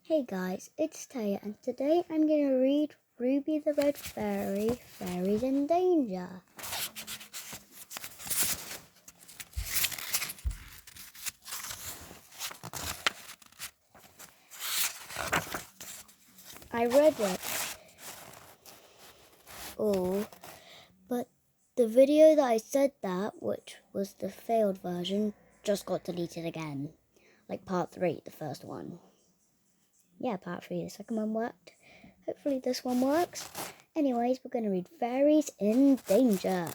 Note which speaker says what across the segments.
Speaker 1: Hey guys, it's Taya and today I'm going to read Ruby the Red Fairy, Fairies in Danger. I read it all, but the video that I said that, which was the failed version, just got deleted again. Like part 3, the first one. Yeah, part 3, the second one worked. Hopefully this one works. Anyways, we're going to read Fairies in Danger.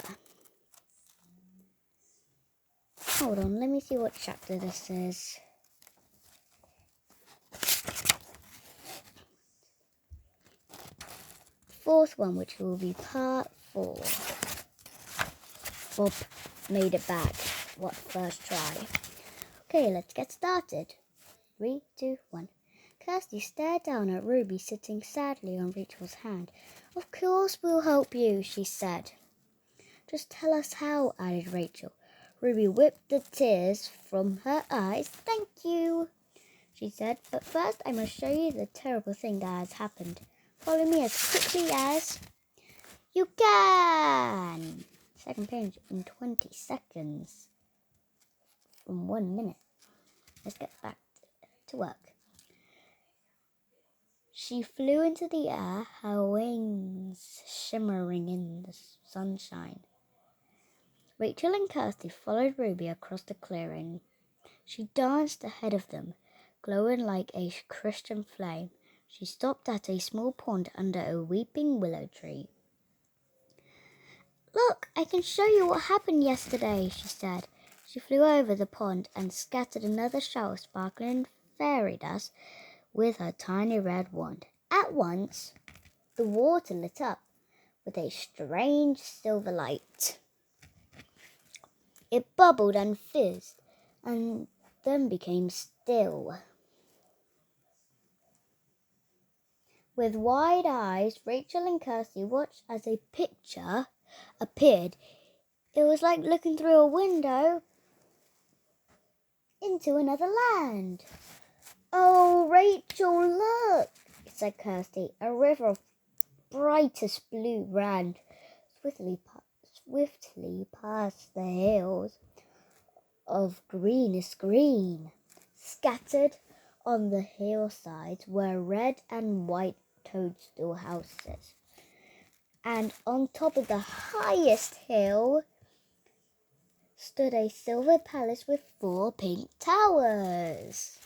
Speaker 1: Hold on, let me see what chapter this is. Fourth one, which will be part 4. Bob made it back. What first try? Okay, let's get started. 3, 2, 1. Kirsty stared down at Ruby sitting sadly on Rachel's hand. Of course we'll help you, she said. Just tell us how, added Rachel. Ruby whipped the tears from her eyes. Thank you, she said, but first I must show you the terrible thing that has happened. Follow me as quickly as you can. Second page in 20 seconds. From 1 minute. Let's get back to work. She flew into the air, her wings shimmering in the sunshine. Rachel and Kirsty followed Ruby across the clearing. She danced ahead of them, glowing like a Christian flame. She stopped at a small pond under a weeping willow tree. Look, I can show you what happened yesterday, she said. She flew over the pond and scattered another shower of sparkling fairy dust with her tiny red wand. At once, the water lit up with a strange silver light. It bubbled and fizzed and then became still. With wide eyes, Rachel and Kirsty watched as a picture appeared. It was like looking through a window into another land. Oh, Rachel, look, said Kirsty. A river of brightest blue ran swiftly past the hills of greenest green. Scattered on the hillsides were red and white toadstool houses. And on top of the highest hill stood a silver palace with 4 pink towers.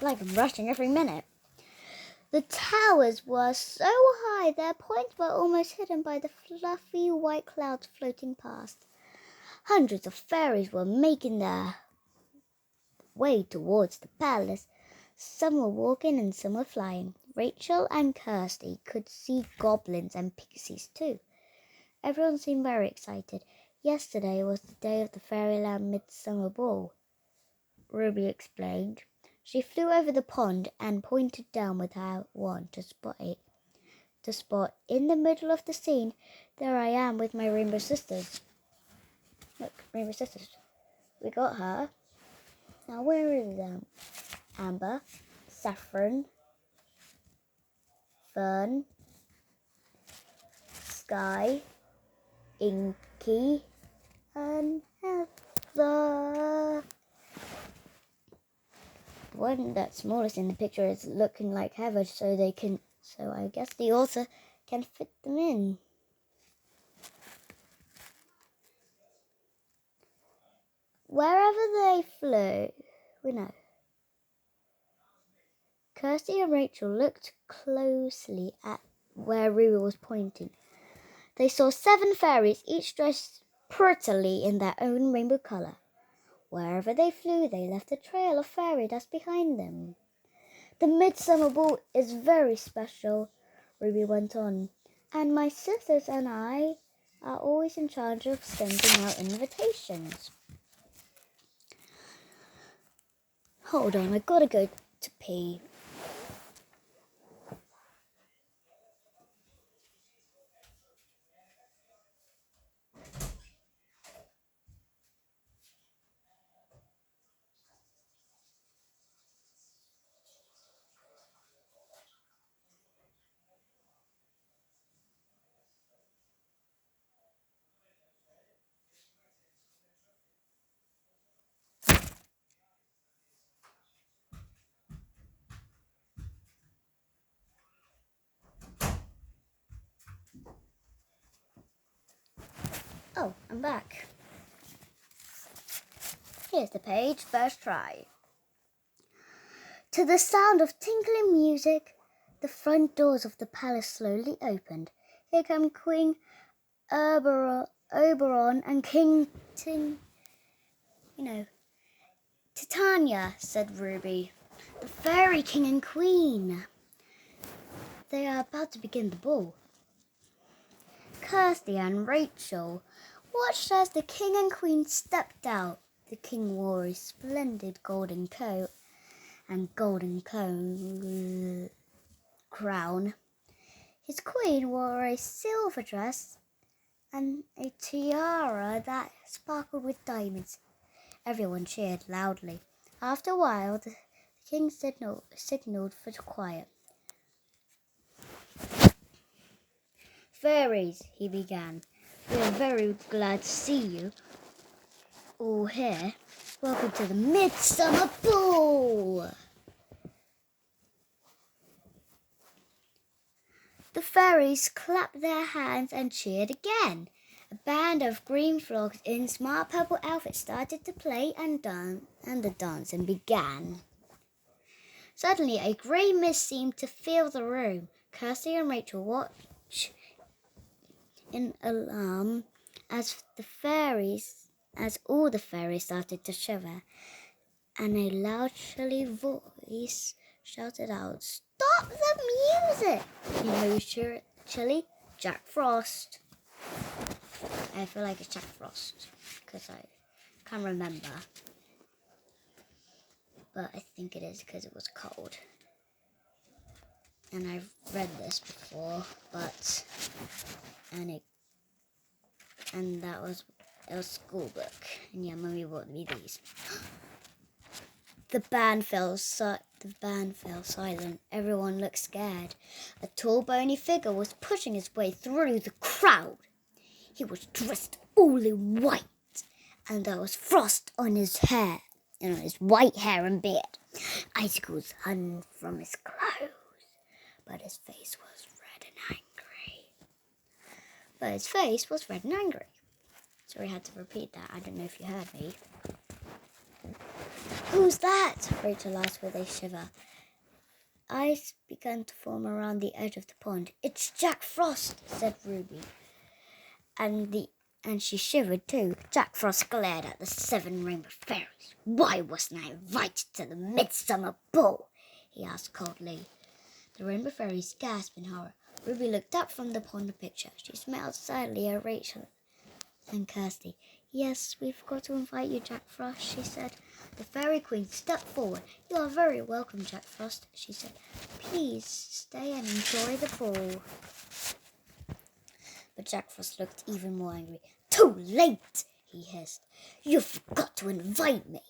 Speaker 1: Like I'm rushing every minute. The towers were so high their points were almost hidden by the fluffy white clouds floating past. Hundreds of fairies were making their way towards the palace. Some were walking and some were flying. Rachel and Kirsty could see goblins and pixies too. Everyone seemed very excited. Yesterday was the day of the Fairyland Midsummer Ball, Ruby explained. She flew over the pond and pointed down with her wand to spot in the middle of the scene. There I am with my rainbow sisters. Look, rainbow sisters. We got her. Now where is them? Amber, Saffron, Fern, Sky, Inky, and Heather. The one that's smallest in the picture is looking like Heather, so I guess the author can fit them in. Wherever they flew, we know. Kirsty and Rachel looked closely at where Ruby was pointing. They saw 7 fairies, each dressed prettily in their own rainbow colour. Wherever they flew, they left a trail of fairy dust behind them. The Midsummer Ball is very special, Ruby went on, and my sisters and I are always in charge of sending out invitations. Hold on, I gotta go to pee. I'm back. Here's the page, first try. To the sound of tinkling music, the front doors of the palace slowly opened. Here come Queen Oberon and King Titania, said Ruby. The Fairy King and Queen. They are about to begin the ball. Kirsty and Rachel watched as the King and Queen stepped out. The King wore a splendid golden coat and golden crown. His Queen wore a silver dress and a tiara that sparkled with diamonds. Everyone cheered loudly. After a while, the King signaled for quiet. Fairies, he began, we are very glad to see you all here. Welcome to the Midsummer Ball. The fairies clapped their hands and cheered again. A band of green frogs in smart purple outfits started to play and dance, and the dancing began. Suddenly, a grey mist seemed to fill the room. Kirsty and Rachel watched in alarm as all the fairies started to shiver, and a loud, chilly voice shouted out, "Stop the music!" You know who's chilly? Jack Frost. I feel like it's Jack Frost because I can't remember, but I think it is because it was cold. And I've read this before, and that was a school book, and yeah, Mummy bought me these. The band fell silent. Everyone looked scared. A tall, bony figure was pushing his way through the crowd. He was dressed all in white, and there was frost on his hair, and on his white hair and beard. Icicles hung from his clothes, but his face was red and angry. Sorry, I had to repeat that. I don't know if you heard me. Who's that? Rachel asked with a shiver. Ice began to form around the edge of the pond. It's Jack Frost, said Ruby. And she shivered too. Jack Frost glared at the 7 rainbow fairies. Why wasn't I invited to the Midsummer Ball? He asked coldly. The rainbow fairies gasped in horror. Ruby looked up from the pond picture. She smiled sadly at Rachel and Kirsty. Yes, we forgot to invite you, Jack Frost, she said. The Fairy Queen stepped forward. You are very welcome, Jack Frost, she said. Please stay and enjoy the ball. But Jack Frost looked even more angry. Too late, he hissed. You forgot to invite me.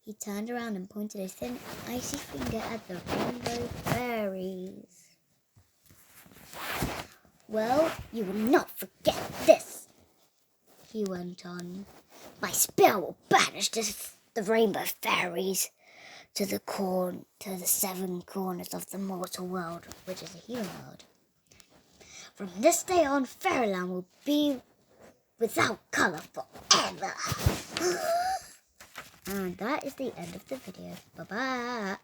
Speaker 1: He turned around and pointed a thin, icy finger at the rainbow fairies. Well, you will not forget this, he went on. My spell will banish the rainbow fairies to the 7 corners of the mortal world, which is a human world. From this day on, Fairyland will be without colour forever. And that is the end of the video. Bye-bye.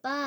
Speaker 1: Bye.